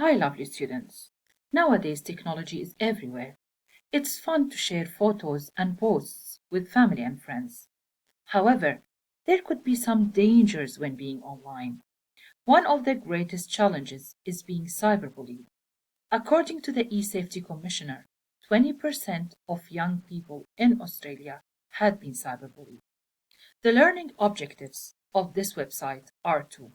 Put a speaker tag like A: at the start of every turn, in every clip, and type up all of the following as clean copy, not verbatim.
A: Hi, lovely students. Nowadays, technology is everywhere. It's fun to share photos and posts with family and friends. However, there could be some dangers when being online. One of the greatest challenges is being cyberbullied. According to the eSafety Commissioner, 20% of young people in Australia had been cyberbullied. The learning objectives of this website are to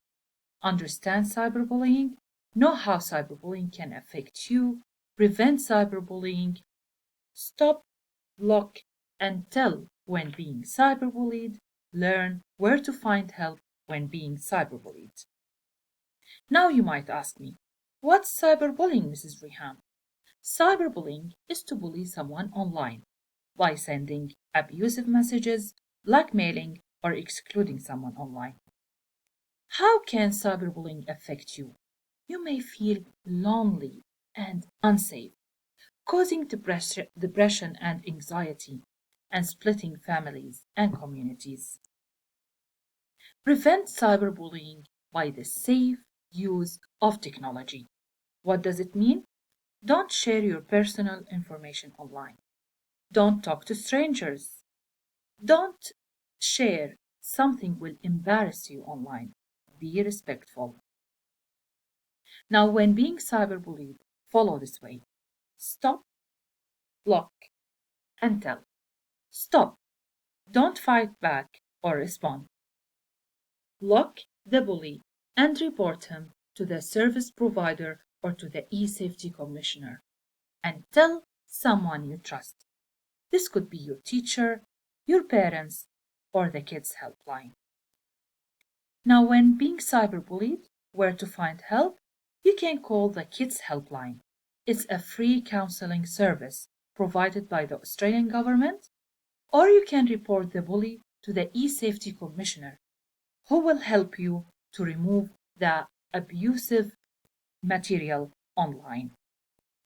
A: understand cyberbullying, know how cyberbullying can affect you, prevent cyberbullying, stop, block, and tell when being cyberbullied, learn where to find help when being cyberbullied. Now you might ask me, what's cyberbullying, Mrs. Riham? Cyberbullying is to bully someone online by sending abusive messages, blackmailing, or excluding someone online. How can cyberbullying affect you? You may feel lonely and unsafe, causing depression and anxiety, and splitting families and communities. Prevent cyberbullying by the safe use of technology. What does it mean? Don't share your personal information online. Don't talk to strangers. Don't share something will embarrass you online. Be respectful. Now, when being cyberbullied, follow this way. Stop, block, and tell. Stop. Don't fight back or respond. Block the bully and report him to the service provider or to the eSafety Commissioner. And tell someone you trust. This could be your teacher, your parents, or the kids' helpline. Now, when being cyberbullied, where to find help? You can call the kids' helpline. It's a free counseling service provided by the Australian government, or you can report the bully to the eSafety Commissioner, who will help you to remove the abusive material online.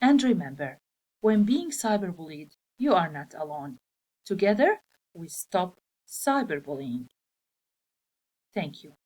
A: And remember, when being cyberbullied, you are not alone. Together, we stop cyberbullying. Thank you.